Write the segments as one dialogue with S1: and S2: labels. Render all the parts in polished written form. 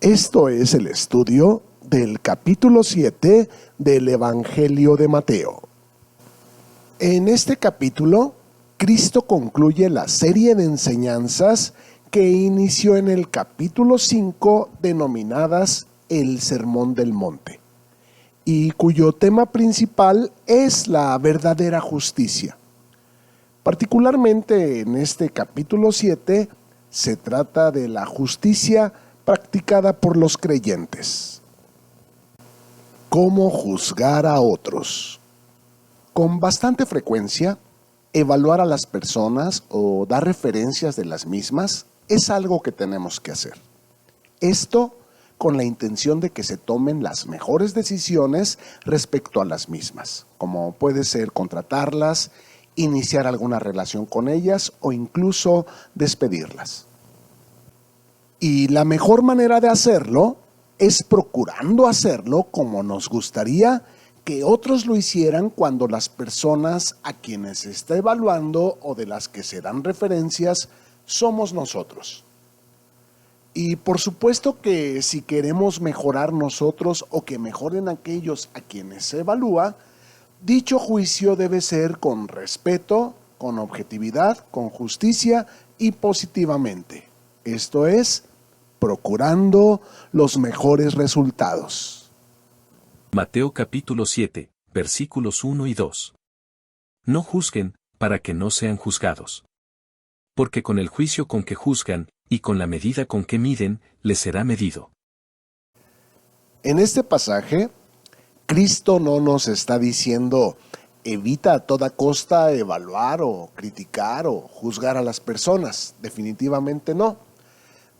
S1: Esto es el estudio del capítulo 7 del Evangelio de Mateo. En este capítulo, Cristo concluye la serie de enseñanzas que inició en el capítulo 5 denominadas el Sermón del Monte, y cuyo tema principal es la verdadera justicia. Particularmente en este capítulo 7 se trata de la justicia practicada por los creyentes. ¿Cómo juzgar a otros? Con bastante frecuencia, evaluar a las personas o dar referencias de las mismas es algo que tenemos que hacer. Esto con la intención de que se tomen las mejores decisiones respecto a las mismas, como puede ser contratarlas, iniciar alguna relación con ellas o incluso despedirlas. Y la mejor manera de hacerlo es procurando hacerlo como nos gustaría que otros lo hicieran cuando las personas a quienes se está evaluando o de las que se dan referencias somos nosotros. Y por supuesto que si queremos mejorar nosotros o que mejoren aquellos a quienes se evalúa, dicho juicio debe ser con respeto, con objetividad, con justicia y positivamente. Esto es, procurando los mejores resultados.
S2: Mateo capítulo 7, versículos 1 y 2. No juzguen, para que no sean juzgados. Porque con el juicio con que juzgan, y con la medida con que miden, les será medido.
S1: En este pasaje, Cristo no nos está diciendo, evita a toda costa evaluar o criticar o juzgar a las personas. Definitivamente no.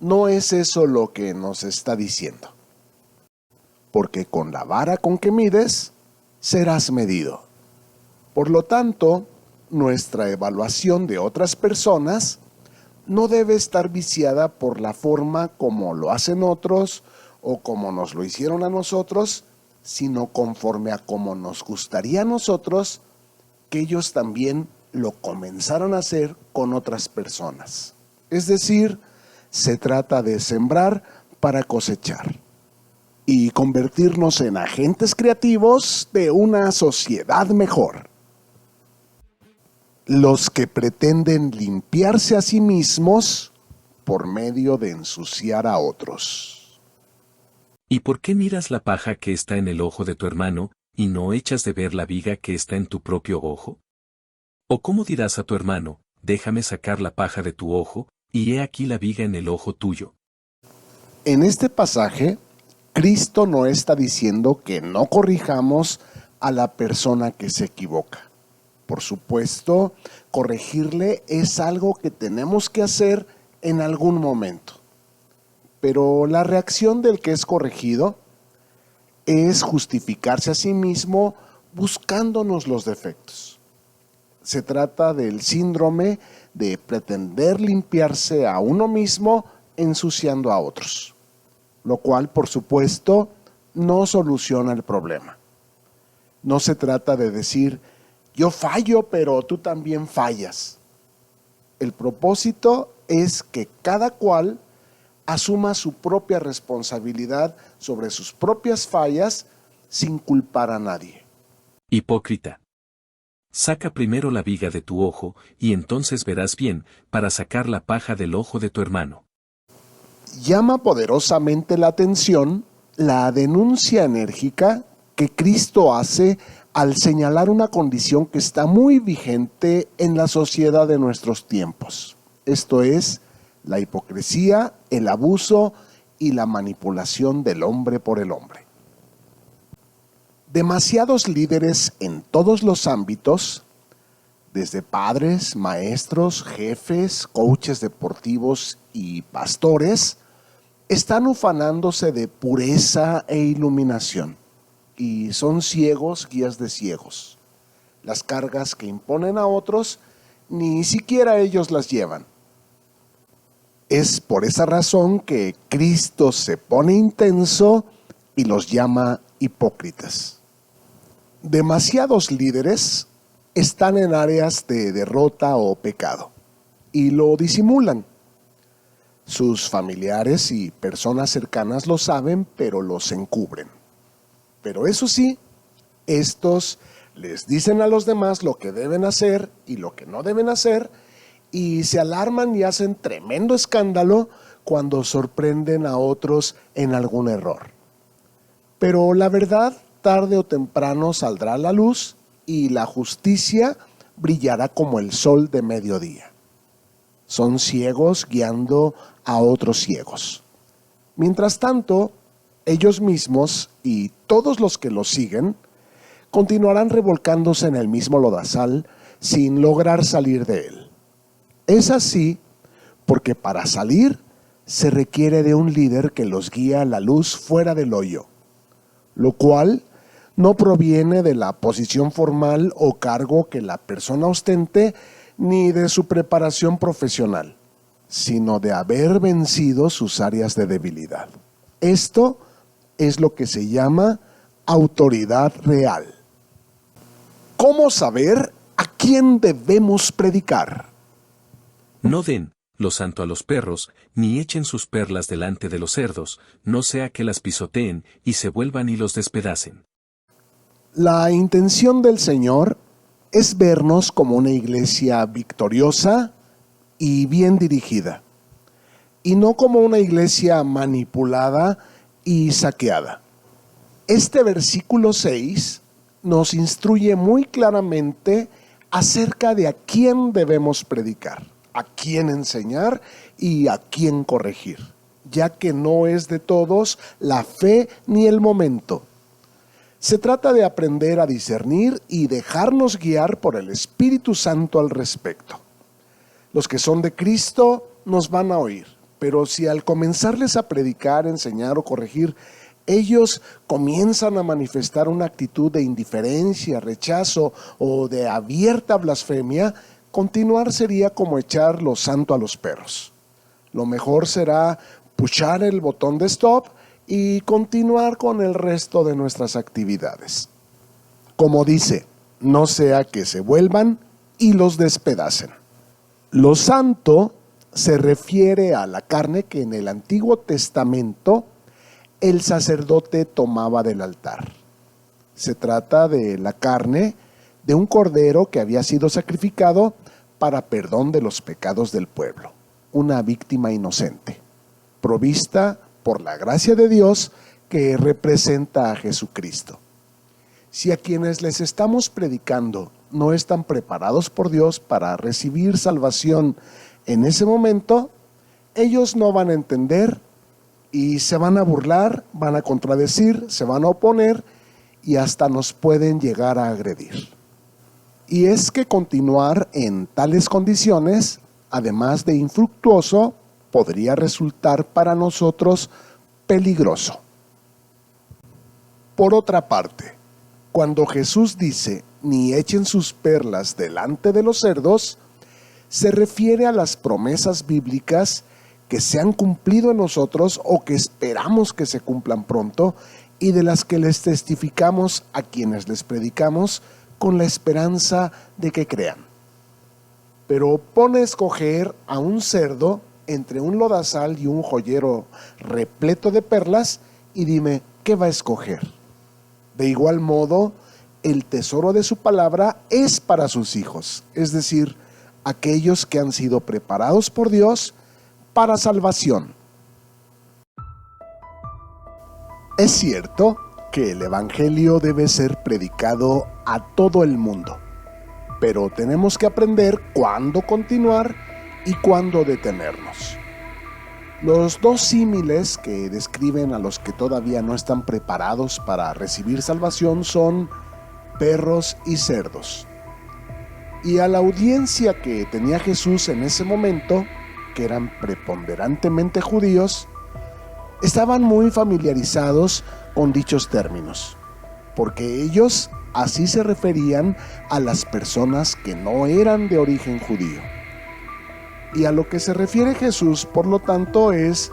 S1: No es eso lo que nos está diciendo. Porque con la vara con que mides, serás medido. Por lo tanto, nuestra evaluación de otras personas no debe estar viciada por la forma como lo hacen otros o como nos lo hicieron a nosotros, sino conforme a como nos gustaría a nosotros que ellos también lo comenzaran a hacer con otras personas. Es decir, se trata de sembrar para cosechar y convertirnos en agentes creativos de una sociedad mejor. Los que pretenden limpiarse a sí mismos por medio de ensuciar a otros.
S2: ¿Y por qué miras la paja que está en el ojo de tu hermano, y no echas de ver la viga que está en tu propio ojo? ¿O cómo dirás a tu hermano, déjame sacar la paja de tu ojo, y he aquí la viga en el ojo tuyo?
S1: En este pasaje, Cristo no está diciendo que no corrijamos a la persona que se equivoca. Por supuesto, corregirle es algo que tenemos que hacer en algún momento. Pero la reacción del que es corregido es justificarse a sí mismo buscándonos los defectos. Se trata del síndrome de pretender limpiarse a uno mismo ensuciando a otros, lo cual, por supuesto, no soluciona el problema. No se trata de decir, yo fallo, pero tú también fallas. El propósito es que cada cual asuma su propia responsabilidad sobre sus propias fallas sin culpar a nadie.
S2: Hipócrita. Saca primero la viga de tu ojo, y entonces verás bien, para sacar la paja del ojo de tu hermano.
S1: Llama poderosamente la atención la denuncia enérgica que Cristo hace al señalar una condición que está muy vigente en la sociedad de nuestros tiempos. Esto es, la hipocresía, el abuso y la manipulación del hombre por el hombre. Demasiados líderes en todos los ámbitos, desde padres, maestros, jefes, coaches deportivos y pastores, están ufanándose de pureza e iluminación y son ciegos guías de ciegos. Las cargas que imponen a otros, ni siquiera ellos las llevan. Es por esa razón que Cristo se pone intenso y los llama hipócritas. Demasiados líderes están en áreas de derrota o pecado y lo disimulan. Sus familiares y personas cercanas lo saben, pero los encubren. Pero eso sí, estos les dicen a los demás lo que deben hacer y lo que no deben hacer, y se alarman y hacen tremendo escándalo cuando sorprenden a otros en algún error. Pero la verdad, tarde o temprano saldrá a la luz y la justicia brillará como el sol de mediodía. Son ciegos guiando a otros ciegos. Mientras tanto, ellos mismos y todos los que los siguen continuarán revolcándose en el mismo lodazal sin lograr salir de él. Es así porque para salir se requiere de un líder que los guíe a la luz fuera del hoyo, lo cual no proviene de la posición formal o cargo que la persona ostente ni de su preparación profesional, sino de haber vencido sus áreas de debilidad. Esto es lo que se llama autoridad real. ¿Cómo saber a quién debemos predicar?
S2: No den lo santo a los perros, ni echen sus perlas delante de los cerdos, no sea que las pisoteen y se vuelvan y los despedacen.
S1: La intención del Señor es vernos como una iglesia victoriosa y bien dirigida, y no como una iglesia manipulada y saqueada. Este versículo 6 nos instruye muy claramente acerca de a quién debemos predicar, a quién enseñar y a quién corregir, ya que no es de todos la fe ni el momento. Se trata de aprender a discernir y dejarnos guiar por el Espíritu Santo al respecto. Los que son de Cristo nos van a oír, pero si al comenzarles a predicar, enseñar o corregir, ellos comienzan a manifestar una actitud de indiferencia, rechazo o de abierta blasfemia, continuar sería como echar lo santo a los perros. Lo mejor será puchar el botón de stop y continuar con el resto de nuestras actividades. Como dice, no sea que se vuelvan y los despedacen. Lo santo se refiere a la carne que en el Antiguo Testamento el sacerdote tomaba del altar. Se trata de la carne de un cordero que había sido sacrificado para perdón de los pecados del pueblo, una víctima inocente, provista por la gracia de Dios que representa a Jesucristo. Si a quienes les estamos predicando no están preparados por Dios para recibir salvación en ese momento, ellos no van a entender y se van a burlar, van a contradecir, se van a oponer y hasta nos pueden llegar a agredir. Y es que continuar en tales condiciones, además de infructuoso, podría resultar para nosotros peligroso. Por otra parte, cuando Jesús dice, ni echen sus perlas delante de los cerdos, se refiere a las promesas bíblicas que se han cumplido en nosotros o que esperamos que se cumplan pronto y de las que les testificamos a quienes les predicamos con la esperanza de que crean. Pero pone a escoger a un cerdo entre un lodazal y un joyero repleto de perlas y dime, ¿qué va a escoger? De igual modo, el tesoro de su palabra es para sus hijos, es decir, aquellos que han sido preparados por Dios para salvación. Es cierto que el Evangelio debe ser predicado a todo el mundo, pero tenemos que aprender cuándo continuar y cuándo detenernos. Los dos símiles que describen a los que todavía no están preparados para recibir salvación son perros y cerdos. Y a la audiencia que tenía Jesús en ese momento, que eran preponderantemente judíos, estaban muy familiarizados con dichos términos, porque ellos así se referían a las personas que no eran de origen judío. Y a lo que se refiere Jesús, por lo tanto, es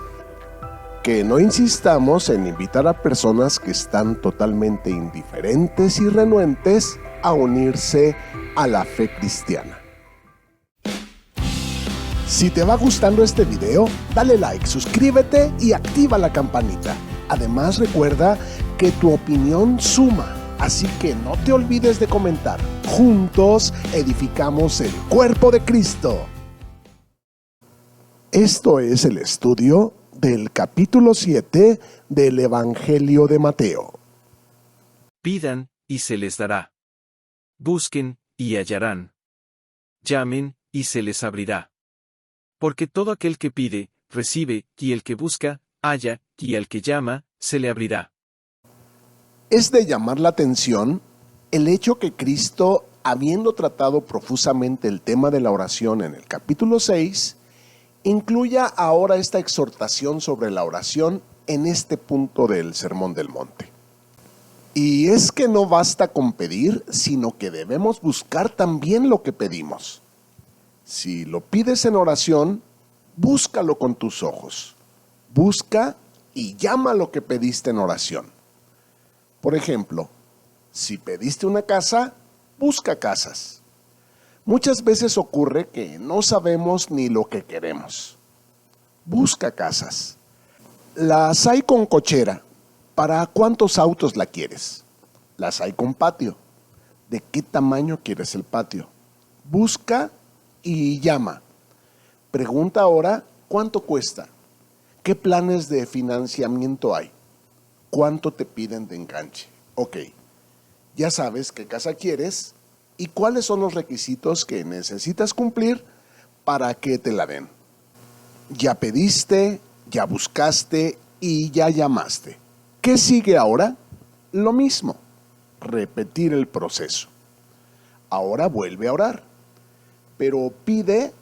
S1: que no insistamos en invitar a personas que están totalmente indiferentes y renuentes a unirse a la fe cristiana. Si te va gustando este video, dale like, suscríbete y activa la campanita. Además, recuerda que tu opinión suma, así que no te olvides de comentar. Juntos edificamos el cuerpo de Cristo. Esto es el estudio del capítulo 7 del Evangelio de Mateo.
S3: Pidan, y se les dará. Busquen, y hallarán. Llamen, y se les abrirá. Porque todo aquel que pide, recibe, y el que busca, halla, y al que llama, se le abrirá.
S1: Es de llamar la atención el hecho que Cristo, habiendo tratado profusamente el tema de la oración en el capítulo 6, incluya ahora esta exhortación sobre la oración en este punto del Sermón del Monte. Y es que no basta con pedir, sino que debemos buscar también lo que pedimos. Si lo pides en oración, búscalo con tus ojos. Busca y llama lo que pediste en oración. Por ejemplo, si pediste una casa, busca casas. Muchas veces ocurre que no sabemos ni lo que queremos. Busca casas. Las hay con cochera. ¿Para cuántos autos la quieres? Las hay con patio. ¿De qué tamaño quieres el patio? Busca y llama. Pregunta ahora, ¿cuánto cuesta? ¿Qué planes de financiamiento hay? ¿Cuánto te piden de enganche? Ok, ya sabes qué casa quieres y cuáles son los requisitos que necesitas cumplir para que te la den. Ya pediste, ya buscaste y ya llamaste. ¿Qué sigue ahora? Lo mismo, repetir el proceso. Ahora vuelve a orar, pero pide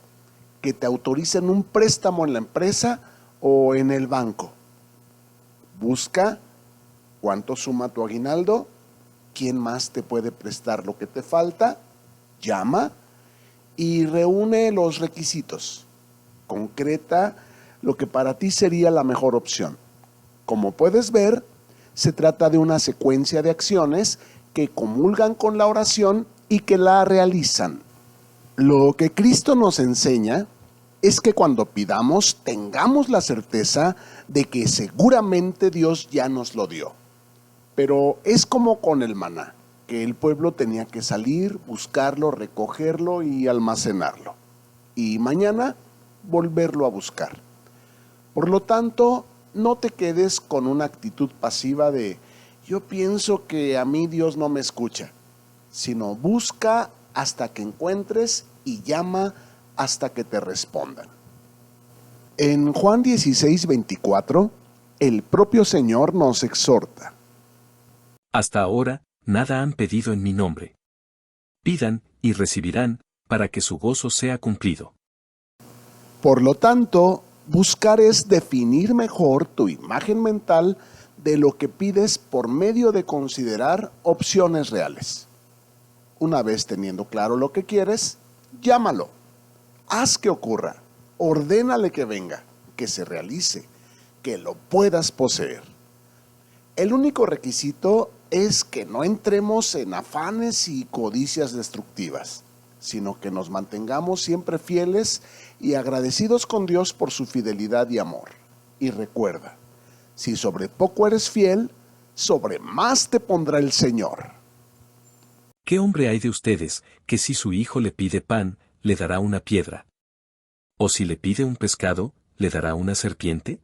S1: que te autoricen un préstamo en la empresa o en el banco. Busca cuánto suma tu aguinaldo, quién más te puede prestar lo que te falta, llama y reúne los requisitos. Concreta lo que para ti sería la mejor opción. Como puedes ver, se trata de una secuencia de acciones que comulgan con la oración y que la realizan. Lo que Cristo nos enseña es que cuando pidamos tengamos la certeza de que seguramente Dios ya nos lo dio. Pero es como con el maná, que el pueblo tenía que salir, buscarlo, recogerlo y almacenarlo. Y mañana volverlo a buscar. Por lo tanto, no te quedes con una actitud pasiva de yo pienso que a mí Dios no me escucha, sino busca hasta que encuentres y llama hasta que te respondan. En Juan 16:24, el propio Señor nos exhorta.
S2: Hasta ahora, nada han pedido en mi nombre. Pidan, y recibirán, para que su gozo sea cumplido.
S1: Por lo tanto, buscar es definir mejor tu imagen mental de lo que pides por medio de considerar opciones reales. Una vez teniendo claro lo que quieres, llámalo. Haz que ocurra. Ordénale que venga, que se realice, que lo puedas poseer. El único requisito es que no entremos en afanes y codicias destructivas, sino que nos mantengamos siempre fieles y agradecidos con Dios por su fidelidad y amor. Y recuerda, si sobre poco eres fiel, sobre más te pondrá el Señor.
S2: ¿Qué hombre hay de ustedes, que si su hijo le pide pan, le dará una piedra? ¿O si le pide un pescado, le dará una serpiente?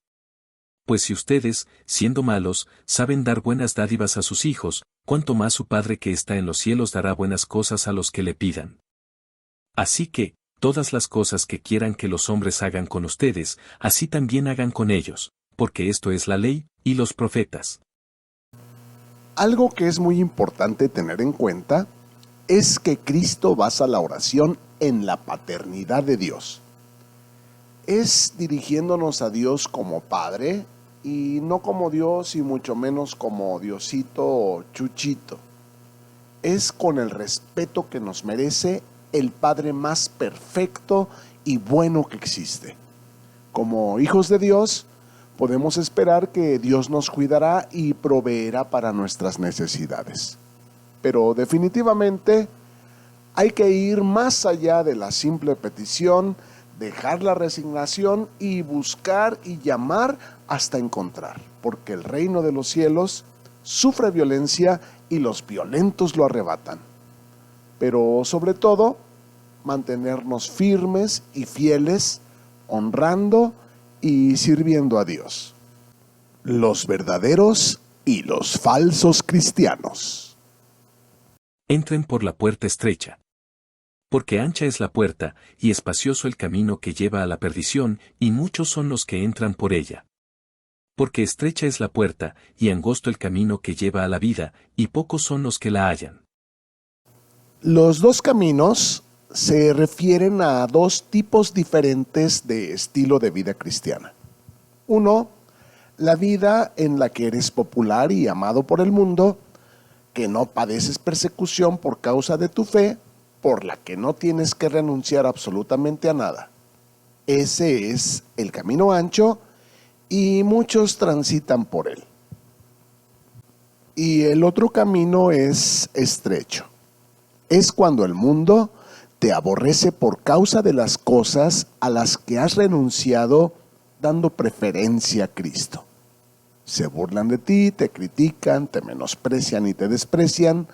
S2: Pues si ustedes, siendo malos, saben dar buenas dádivas a sus hijos, cuánto más su Padre que está en los cielos dará buenas cosas a los que le pidan. Así que, todas las cosas que quieran que los hombres hagan con ustedes, así también hagan con ellos, porque esto es la ley y los profetas.
S1: Algo que es muy importante tener en cuenta es que Cristo basa la oración en la paternidad de Dios. Es dirigiéndonos a Dios como Padre y no como Dios y mucho menos como Diosito o Chuchito. Es con el respeto que nos merece el Padre más perfecto y bueno que existe. Como hijos de Dios, podemos esperar que Dios nos cuidará y proveerá para nuestras necesidades. Pero definitivamente hay que ir más allá de la simple petición dejar la resignación y buscar y llamar hasta encontrar, porque el reino de los cielos sufre violencia y los violentos lo arrebatan. Pero sobre todo, mantenernos firmes y fieles, honrando y sirviendo a Dios. Los verdaderos y los falsos cristianos.
S2: Entren por la puerta estrecha. Porque ancha es la puerta, y espacioso el camino que lleva a la perdición, y muchos son los que entran por ella. Porque estrecha es la puerta, y angosto el camino que lleva a la vida, y pocos son los que la hallan.
S1: Los dos caminos se refieren a dos tipos diferentes de estilo de vida cristiana. Uno, la vida en la que eres popular y amado por el mundo, que no padeces persecución por causa de tu fe, por la que no tienes que renunciar absolutamente a nada. Ese es el camino ancho y muchos transitan por él. Y el otro camino es estrecho. Es cuando el mundo te aborrece por causa de las cosas a las que has renunciado dando preferencia a Cristo. Se burlan de ti, te critican, te menosprecian y te desprecian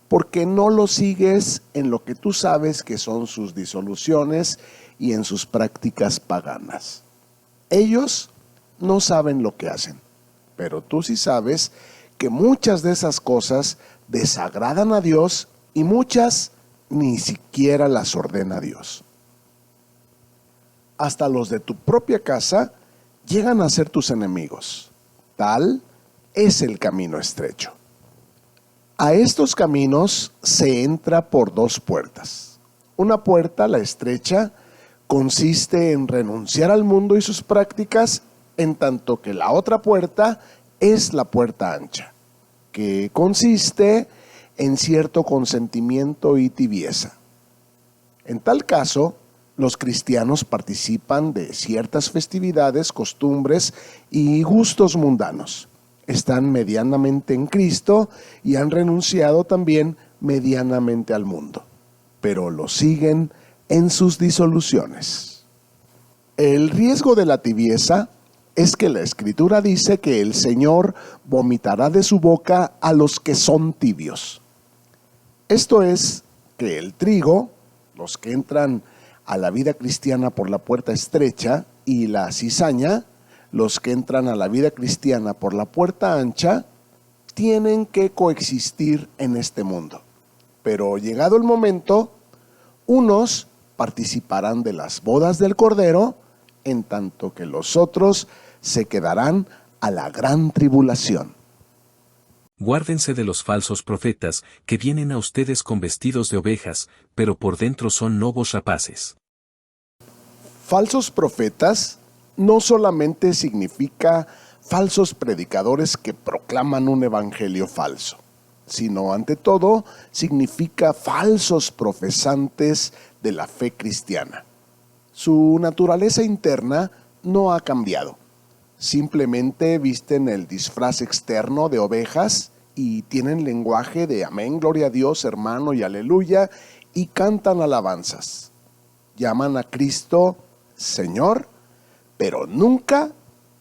S1: porque no lo sigues en lo que tú sabes que son sus disoluciones y en sus prácticas paganas. Ellos no saben lo que hacen, pero tú sí sabes que muchas de esas cosas desagradan a Dios y muchas ni siquiera las ordena Dios. Hasta los de tu propia casa llegan a ser tus enemigos. Tal es el camino estrecho. A estos caminos se entra por dos puertas. Una puerta, la estrecha, consiste en renunciar al mundo y sus prácticas, en tanto que la otra puerta es la puerta ancha, que consiste en cierto consentimiento y tibieza. En tal caso, los cristianos participan de ciertas festividades, costumbres y gustos mundanos. Están medianamente en Cristo y han renunciado también medianamente al mundo, pero lo siguen en sus disoluciones. El riesgo de la tibieza es que la Escritura dice que el Señor vomitará de su boca a los que son tibios. Esto es que el trigo, los que entran a la vida cristiana por la puerta estrecha, y la cizaña, los que entran a la vida cristiana por la puerta ancha, tienen que coexistir en este mundo. Pero llegado el momento, unos participarán de las bodas del Cordero, en tanto que los otros se quedarán a la gran tribulación.
S2: Guárdense de los falsos profetas, que vienen a ustedes con vestidos de ovejas, pero por dentro son lobos rapaces.
S1: Falsos profetas no solamente significa falsos predicadores que proclaman un evangelio falso, sino ante todo significa falsos profesantes de la fe cristiana. Su naturaleza interna no ha cambiado. Simplemente visten el disfraz externo de ovejas y tienen lenguaje de amén, gloria a Dios, hermano y aleluya, y cantan alabanzas. Llaman a Cristo Señor, pero nunca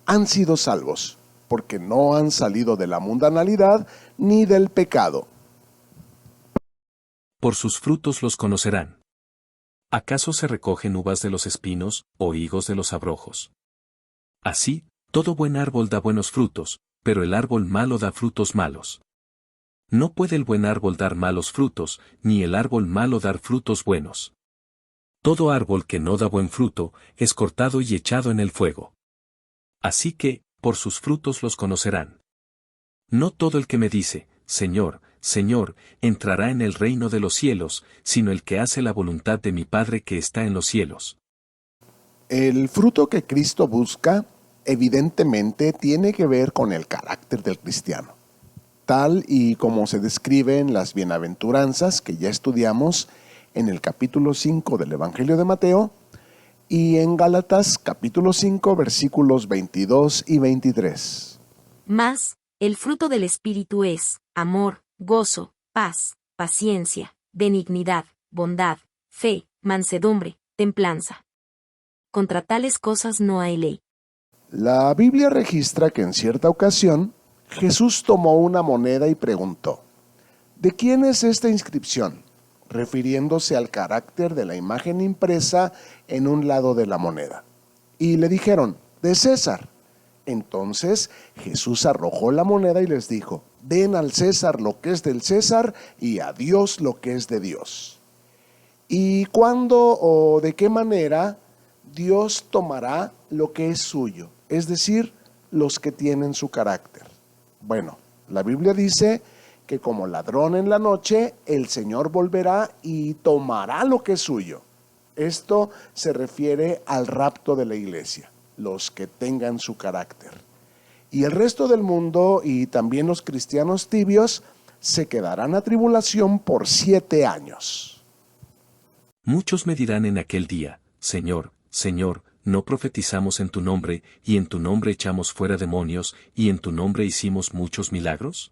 S1: han sido salvos, porque no han salido de la mundanalidad ni del pecado.
S2: Por sus frutos los conocerán. ¿Acaso se recogen uvas de los espinos, o higos de los abrojos? Así, todo buen árbol da buenos frutos, pero el árbol malo da frutos malos. No puede el buen árbol dar malos frutos, ni el árbol malo dar frutos buenos. Todo árbol que no da buen fruto, es cortado y echado en el fuego. Así que, por sus frutos los conocerán. No todo el que me dice, Señor, Señor, entrará en el reino de los cielos, sino el que hace la voluntad de mi Padre que está en los cielos.
S1: El fruto que Cristo busca, evidentemente, tiene que ver con el carácter del cristiano, tal y como se describe en las bienaventuranzas que ya estudiamos en el capítulo 5 del Evangelio de Mateo y en Gálatas capítulo 5 versículos 22 y 23.
S4: Mas, el fruto del Espíritu es amor, gozo, paz, paciencia, benignidad, bondad, fe, mansedumbre, templanza. contra tales cosas no hay ley.
S1: La Biblia registra que en cierta ocasión Jesús tomó una moneda y preguntó: ¿de quién es esta inscripción?, refiriéndose al carácter de la imagen impresa en un lado de la moneda. Y le dijeron: de César. Entonces Jesús arrojó la moneda y les dijo: den al César lo que es del César y a Dios lo que es de Dios. ¿Y cuándo o de qué manera Dios tomará lo que es suyo? Es decir, los que tienen su carácter. Bueno, la Biblia dice que como ladrón en la noche, el Señor volverá y tomará lo que es suyo. Esto se refiere al rapto de la iglesia, los que tengan su carácter. Y el resto del mundo y también los cristianos tibios se quedarán a tribulación por 7 años.
S2: Muchos me dirán en aquel día: Señor, Señor, ¿no profetizamos en tu nombre, y en tu nombre echamos fuera demonios, y en tu nombre hicimos muchos milagros?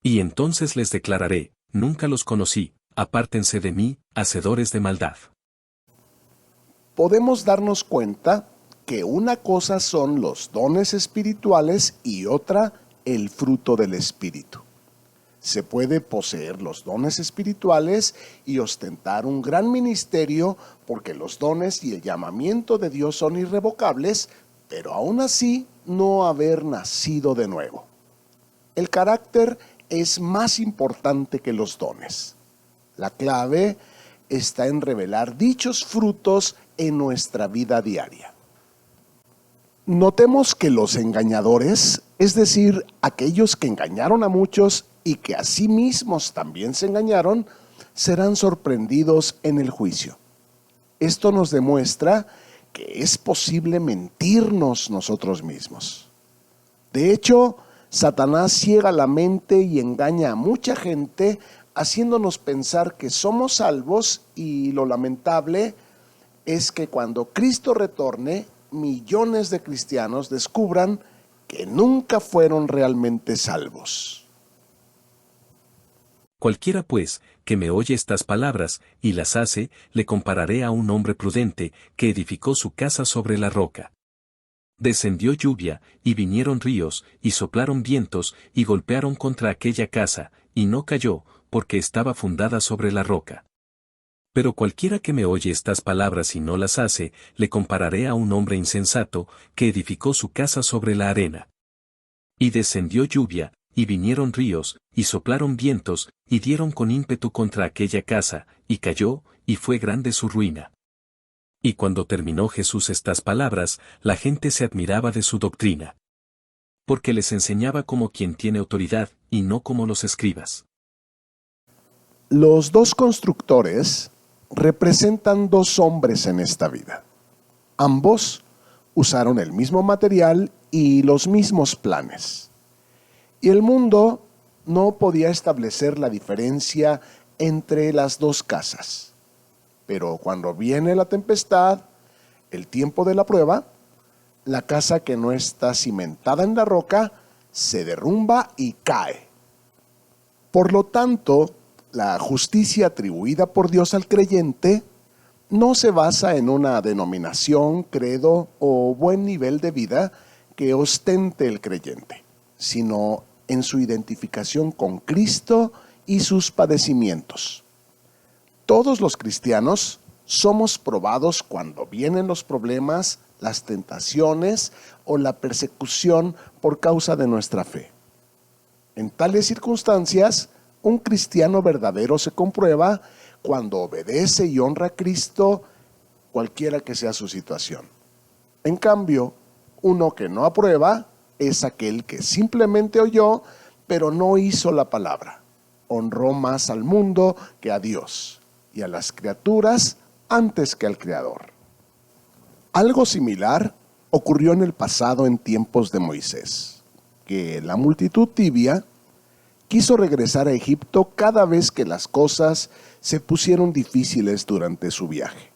S2: Y entonces les declararé: nunca los conocí, apártense de mí, hacedores de maldad.
S1: Podemos darnos cuenta que una cosa son los dones espirituales y otra el fruto del Espíritu. Se puede poseer los dones espirituales y ostentar un gran ministerio porque los dones y el llamamiento de Dios son irrevocables, pero aún así no haber nacido de nuevo. El carácter es más importante que los dones. La clave está en revelar dichos frutos en nuestra vida diaria. Notemos que los engañadores, es decir, aquellos que engañaron a muchos y que a sí mismos también se engañaron, serán sorprendidos en el juicio. Esto nos demuestra que es posible mentirnos nosotros mismos. De hecho, Satanás ciega la mente y engaña a mucha gente, haciéndonos pensar que somos salvos, y lo lamentable es que cuando Cristo retorne, millones de cristianos descubran que nunca fueron realmente salvos.
S2: Cualquiera pues, que me oye estas palabras, y las hace, le compararé a un hombre prudente, que edificó su casa sobre la roca. Descendió lluvia, y vinieron ríos, y soplaron vientos, y golpearon contra aquella casa, y no cayó, porque estaba fundada sobre la roca. Pero cualquiera que me oye estas palabras y no las hace, le compararé a un hombre insensato, que edificó su casa sobre la arena. Y descendió lluvia, y vinieron ríos, y soplaron vientos, y dieron con ímpetu contra aquella casa, y cayó, y fue grande su ruina. Y cuando terminó Jesús estas palabras, la gente se admiraba de su doctrina. Porque les enseñaba como quien tiene autoridad, y no como los escribas.
S1: Los dos constructores representan dos hombres en esta vida. Ambos usaron el mismo material y los mismos planes. Y el mundo no podía establecer la diferencia entre las dos casas. Pero cuando viene la tempestad, el tiempo de la prueba, la casa que no está cimentada en la roca se derrumba y cae. Por lo tanto, la justicia atribuida por Dios al creyente no se basa en una denominación, credo o buen nivel de vida que ostente el creyente, sino en su identificación con Cristo y sus padecimientos. Todos los cristianos somos probados cuando vienen los problemas, las tentaciones o la persecución por causa de nuestra fe. En tales circunstancias, un cristiano verdadero se comprueba cuando obedece y honra a Cristo, cualquiera que sea su situación. En cambio, uno que no aprueba es aquel que simplemente oyó, pero no hizo la palabra. Honró más al mundo que a Dios, y a las criaturas antes que al Creador. Algo similar ocurrió en el pasado en tiempos de Moisés, que la multitud tibia quiso regresar a Egipto cada vez que las cosas se pusieron difíciles durante su viaje.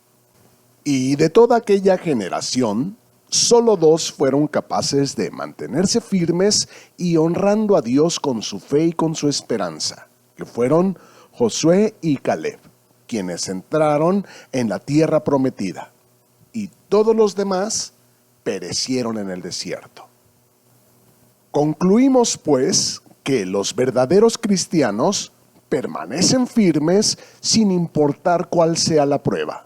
S1: Y de toda aquella generación, solo 2 fueron capaces de mantenerse firmes y honrando a Dios con su fe y con su esperanza, que fueron Josué y Caleb, quienes entraron en la tierra prometida. Y todos los demás perecieron en el desierto. Concluimos, pues, que los verdaderos cristianos permanecen firmes sin importar cuál sea la prueba.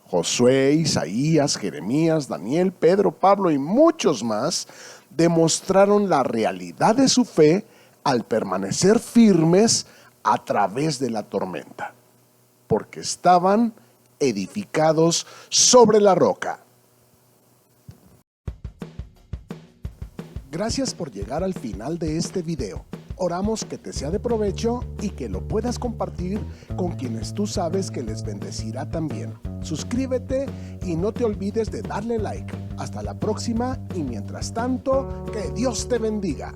S1: Josué, Isaías, Jeremías, Daniel, Pedro, Pablo y muchos más demostraron la realidad de su fe al permanecer firmes a través de la tormenta, porque estaban edificados sobre la roca. Gracias por llegar al final de este video. Oramos que te sea de provecho y que lo puedas compartir con quienes tú sabes que les bendecirá también. Suscríbete y no te olvides de darle like. Hasta la próxima y mientras tanto, que Dios te bendiga.